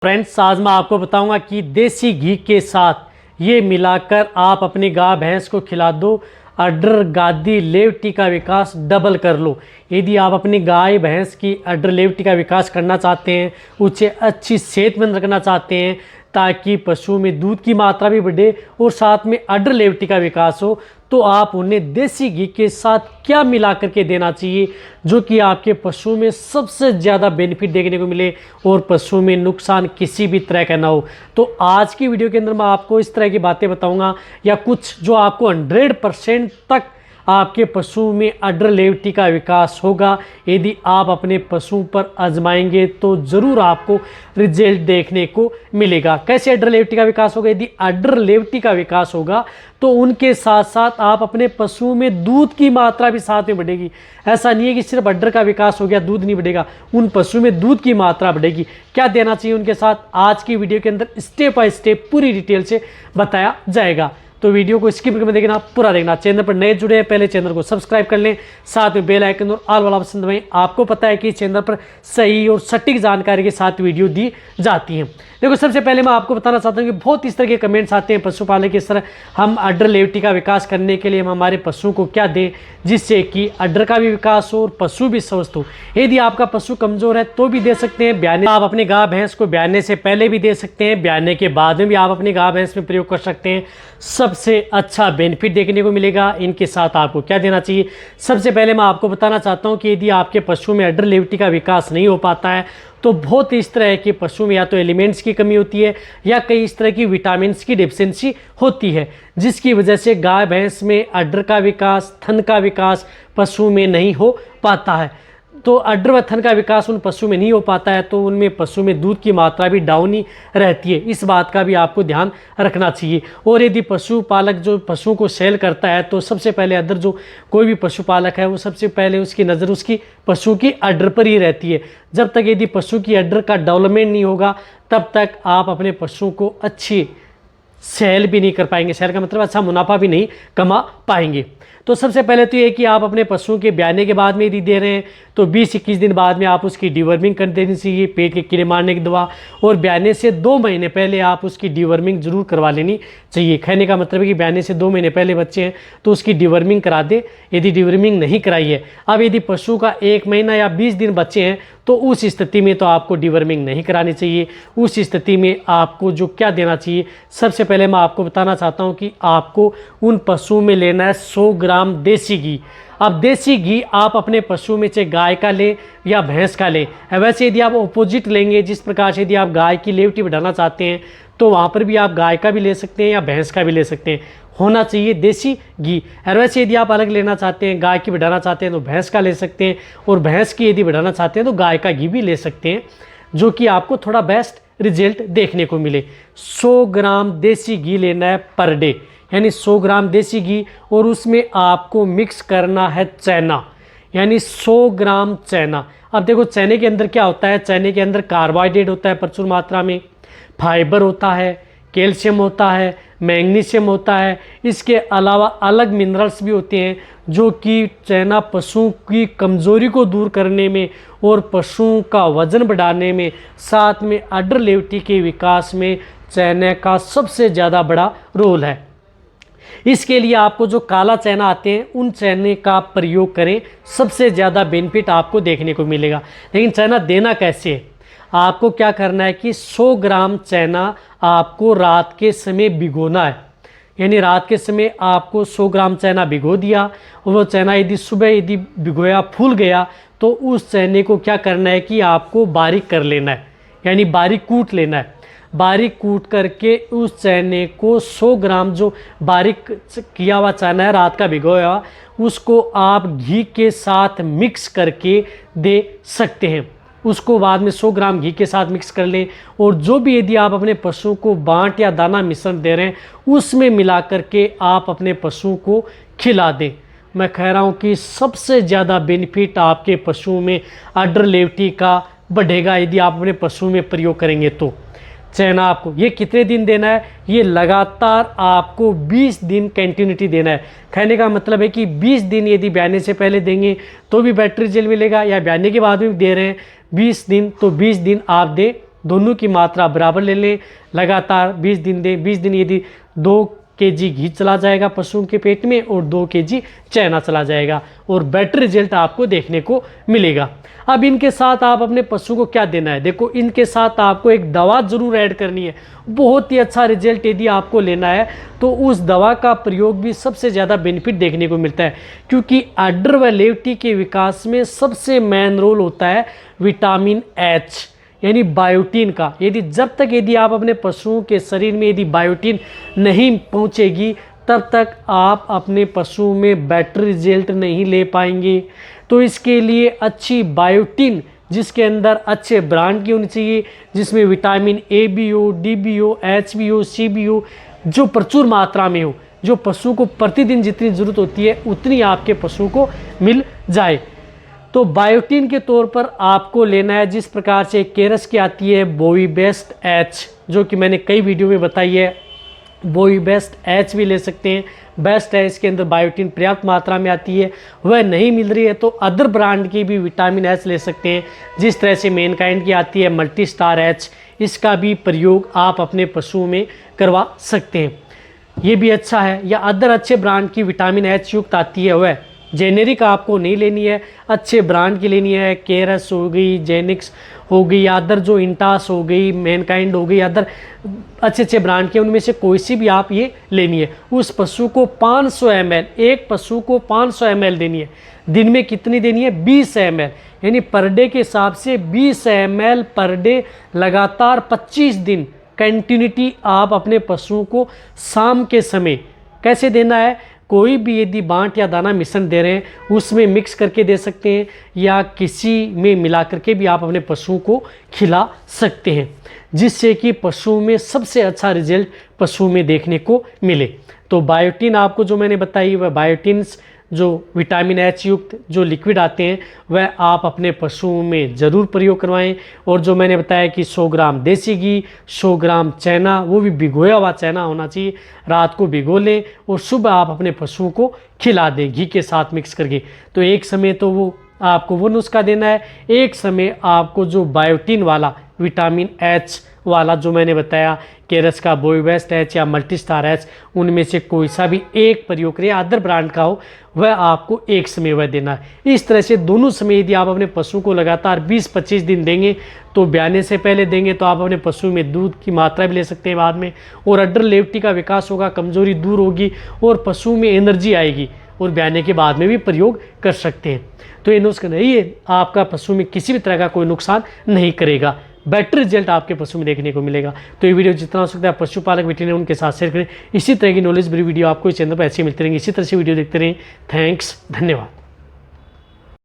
Friends, आज मैं आपको बताऊंगा कि देसी घी के साथ ये मिलाकर आप अपनी गाय भैंस को खिला दो। अडर गादी लेवटी का विकास डबल कर लो। यदि आप अपनी गाय भैंस की अडर लेवटी का विकास करना चाहते हैं, उसे अच्छी सेहतमंद रखना चाहते हैं ताकि पशु में दूध की मात्रा भी बढ़े और साथ में अडर लेवटी का विकास हो, तो आप उन्हें देसी घी के साथ क्या मिला करके देना चाहिए जो कि आपके पशु में सबसे ज़्यादा बेनिफिट देखने को मिले और पशु में नुकसान किसी भी तरह का ना हो। तो आज की वीडियो के अंदर मैं आपको इस तरह की बातें बताऊंगा या कुछ जो आपको 100% तक आपके पशु में अडर लेवटी का विकास होगा। यदि आप अपने पशु पर आजमाएंगे तो ज़रूर आपको रिजल्ट देखने को मिलेगा। कैसे अडर लेवटी का विकास होगा? यदि अडर लेवटी का विकास होगा तो उनके साथ साथ आप अपने पशु में दूध की मात्रा भी साथ में बढ़ेगी। ऐसा नहीं है कि सिर्फ अडर का विकास हो गया दूध नहीं बढ़ेगा, उन पशु में दूध की मात्रा बढ़ेगी। क्या देना चाहिए उनके साथ, आज की वीडियो के अंदर स्टेप बाय स्टेप पूरी डिटेल से बताया जाएगा। तो वीडियो को स्किप करके देखना, पूरा देखना। चैनल पर नए जुड़े हैं, पहले चैनल को सब्सक्राइब कर लें, साथ में बेल आइकन और ऑल वाला ऑप्शन दबाएं। आपको पता है कि चैनल पर सही और सटीक जानकारी के साथ वीडियो दी जाती है। देखो, सबसे पहले मैं आपको बताना चाहता हूँ कि बहुत इस तरह के कमेंट्स आते हैं पशुपालक के, इस तरह हम अडर लेवटी का विकास करने के लिए हम हमारे पशु को क्या दें जिससे कि अडर का भी विकास हो और पशु भी स्वस्थ हो। यदि आपका पशु कमजोर है तो भी दे सकते हैं। ब्याने आप अपनी गाय भैंस को ब्याने से पहले भी दे सकते हैं, ब्याने के बाद में भी आप अपनी गाय भैंस में प्रयोग कर सकते हैं। सबसे अच्छा बेनिफिट देखने को मिलेगा। इनके साथ आपको क्या देना चाहिए? सबसे पहले मैं आपको बताना चाहता हूं कि यदि आपके पशु में अडर लेवटी का विकास नहीं हो पाता है तो बहुत इस तरह के पशु में या तो एलिमेंट्स की कमी होती है या कई इस तरह की विटामिन्स की डेफिशिएंसी होती है, जिसकी वजह से गाय भैंस में अडर का विकास, थन का विकास पशु में नहीं हो पाता है। तो अडर व थन का विकास उन पशु में नहीं हो पाता है तो उनमें पशु में दूध की मात्रा भी डाउन ही रहती है। इस बात का भी आपको ध्यान रखना चाहिए। और यदि पशुपालक जो पशु को सेल करता है तो सबसे पहले अदर जो कोई भी पशुपालक है वो सबसे पहले उसकी नज़र उसकी पशु की अडर पर ही रहती है। जब तक यदि पशु की अडर का डेवलपमेंट नहीं होगा तब तक आप अपने पशु को अच्छी सेल भी नहीं कर पाएंगे। सेल का मतलब अच्छा मुनाफा भी नहीं कमा पाएंगे। तो सबसे पहले तो ये कि आप अपने पशुओं के ब्याने के बाद में यदि दे रहे हैं तो 20-21 दिन बाद में आप उसकी डिवर्मिंग कर देनी चाहिए, पेट के कीड़े मारने की दवा। और ब्याने से 2 महीने पहले आप उसकी डिवर्मिंग जरूर करवा लेनी चाहिए। कहने का मतलब है कि ब्याने से 2 महीने पहले बच्चे हैं तो उसकी डिवर्मिंग करा दे यदि डिवर्मिंग नहीं कराई है। अब यदि पशु का 1 महीना या 20 दिन बच्चे हैं तो उस स्थिति में तो आपको डिवर्मिंग नहीं करानी चाहिए। उस स्थिति में आपको जो क्या देना चाहिए, सबसे पहले मैं आपको बताना चाहता हूँ कि आपको उन पशुओं में लेना है 100 ग्राम देसी घी। अब देसी घी आप अपने पशु में चाहे गाय का लें या भैंस का लें। वैसे यदि आप ऑपोजिट लेंगे, जिस प्रकार से यदि आप गाय की लेवटी बढ़ाना चाहते हैं तो वहाँ पर भी आप गाय का भी ले सकते हैं या भैंस का भी ले सकते हैं, होना चाहिए देसी घी। और वैसे यदि आप अलग लेना चाहते हैं, गाय की बढ़ाना चाहते हैं तो भैंस का ले सकते हैं, और भैंस की यदि बढ़ाना चाहते हैं तो गाय का घी भी ले सकते हैं, जो कि आपको थोड़ा बेस्ट रिजल्ट देखने को मिले। 100 ग्राम देसी घी लेना है पर डे, यानी 100 ग्राम देसी घी, और उसमें आपको मिक्स करना है चना, यानी 100 ग्राम चना। अब देखो चने के अंदर क्या होता है, चने के अंदर कार्बोहाइड्रेट होता है प्रचुर मात्रा में, फाइबर होता है, कैल्शियम होता है, मैग्नीशियम होता है। इसके अलावा अलग मिनरल्स भी होते हैं जो कि चना पशु की कमज़ोरी को दूर करने में और पशुओं का वजन बढ़ाने में, साथ में अडर लेवटी के विकास में चने का सबसे ज़्यादा बड़ा रोल है। इसके लिए आपको जो काला चना आते हैं उन चने का प्रयोग करें, सबसे ज़्यादा बेनिफिट आपको देखने को मिलेगा। लेकिन चना देना कैसे है? आपको क्या करना है कि 100 ग्राम चना आपको रात के समय भिगोना है, यानी रात के समय आपको 100 ग्राम चना भिगो दिया, और वो चना यदि सुबह यदि भिगोया फूल गया तो उस चने को क्या करना है कि आपको बारीक कर लेना है, यानी बारीक कूट लेना है। बारीक कूट करके उस चने को 100 ग्राम जो बारीक किया हुआ चना है रात का भिगोया, उसको आप घी के साथ मिक्स करके दे सकते हैं। उसको बाद में 100 ग्राम घी के साथ मिक्स कर लें, और जो भी यदि आप अपने पशु को बांट या दाना मिश्रण दे रहे हैं उसमें मिला करके आप अपने पशु को खिला दें। मैं कह रहा हूँ कि सबसे ज़्यादा बेनिफिट आपके पशु में अडर लेवटी का बढ़ेगा यदि आप अपने पशु में प्रयोग करेंगे तो। चना आपको ये कितने दिन देना है? ये लगातार आपको 20 दिन कंटिन्यूटी देना है। कहने का मतलब है कि 20 दिन यदि ब्याने से पहले देंगे तो भी बेटर रिजल्ट मिलेगा, या ब्याने के बाद भी दे रहे हैं 20 दिन तो 20 दिन आप दें दोनों की मात्रा बराबर ले लें, लगातार 20 दिन दें। 20 दिन यदि 2 केजी घी चला जाएगा पशुओं के पेट में और 2 केजी चना चला जाएगा और बेटर रिजल्ट आपको देखने को मिलेगा। अब इनके साथ आप अपने पशु को क्या देना है, देखो इनके साथ आपको एक दवा जरूर ऐड करनी है। बहुत ही अच्छा रिजल्ट यदि आपको लेना है तो उस दवा का प्रयोग भी सबसे ज़्यादा बेनिफिट देखने को मिलता है, क्योंकि अडर व लेवटी के विकास में सबसे मेन रोल होता है विटामिन एच यानी बायोटीन का। यदि आप अपने पशुओं के शरीर में यदि बायोटीन नहीं पहुंचेगी तब तक आप अपने पशु में बेटर रिजल्ट नहीं ले पाएंगे। तो इसके लिए अच्छी बायोटीन जिसके अंदर अच्छे ब्रांड की होनी चाहिए, जिसमें विटामिन ए भी हो, डी भी हो, एच भी हो, सी भी हो, जो प्रचुर मात्रा में हो, जो पशु को प्रतिदिन जितनी ज़रूरत होती है उतनी आपके पशु को मिल जाए। तो बायोटीन के तौर पर आपको लेना है जिस प्रकार से केरस की आती है बोवी बेस्ट एच, जो कि मैंने कई वीडियो में बताई है। बोवी बेस्ट एच भी ले सकते हैं। बेस्ट एच के अंदर बायोटीन पर्याप्त मात्रा में आती है, वह नहीं मिल रही है तो अदर ब्रांड की भी विटामिन एच ले सकते हैं। जिस तरह से मेनकाइंड की आती है मल्टी स्टार एच, इसका भी प्रयोग आप अपने पशुओं में करवा सकते हैं, ये भी अच्छा है। या अदर अच्छे ब्रांड की विटामिन एच युक्त आती है, वह जेनेरिक आपको नहीं लेनी है, अच्छे ब्रांड की लेनी है। केरस हो गई, जेनिक्स हो गई, अदर जो इंटास हो गई, मैनकाइंड हो गई, अदर अच्छे ब्रांड के उनमें से कोई सी भी आप ये लेनी है। उस पशु को 500 ml, एक पशु को 500 ml देनी है। दिन में कितनी देनी है? 20 ml, यानी पर डे के हिसाब से 20 ml पर डे लगातार 25 दिन कंटिन्यूटी आप अपने पशुओं को शाम के समय कैसे देना है? कोई भी यदि बांट या दाना मिश्रण दे रहे हैं उसमें मिक्स करके दे सकते हैं या किसी में मिला करके भी आप अपने पशुओं को खिला सकते हैं, जिससे कि पशुओं में सबसे अच्छा रिजल्ट पशु में देखने को मिले। तो बायोटीन आपको जो मैंने बताई वह बायोटीन्स जो विटामिन एच युक्त जो लिक्विड आते हैं वह आप अपने पशुओं में ज़रूर प्रयोग करवाएं। और जो मैंने बताया कि 100 ग्राम देसी घी, 100 ग्राम चना, वो भी भिगोया हुआ चना होना चाहिए, रात को भिगो लें और सुबह आप अपने पशुओं को खिला दें घी के साथ मिक्स करके। तो एक समय तो वो आपको वो नुस्खा देना है, एक समय आपको जो बायोटीन वाला विटामिन एच वाला जो मैंने बताया, केरस का बोवी बेस्ट एच या मल्टी स्टार एच, उनमें से कोई सा भी एक प्रयोग करें, अदर ब्रांड का हो, वह आपको एक समय वह देना है। इस तरह से दोनों समय यदि आप अपने पशु को लगातार 20-25 दिन देंगे तो ब्याने से पहले देंगे तो आप अपने पशु में दूध की मात्रा भी ले सकते हैं बाद में, और अडर लेवटी का विकास होगा, कमजोरी दूर होगी और पशु में एनर्जी आएगी, और ब्याने के बाद में भी प्रयोग कर सकते हैं। तो ये नुस्खा नहीं है, आपका पशु में किसी भी तरह का कोई नुकसान नहीं करेगा, बेटर रिजल्ट आपके पशु में देखने को मिलेगा। तो ये वीडियो जितना हो सकता है पशुपालक वेटरनरी उनके साथ शेयर करें। इसी तरह की नॉलेज भरी वीडियो आपको इस चैनल पर ऐसे मिलती रहेंगी। इसी तरह से वीडियो देखते रहें। थैंक्स, धन्यवाद।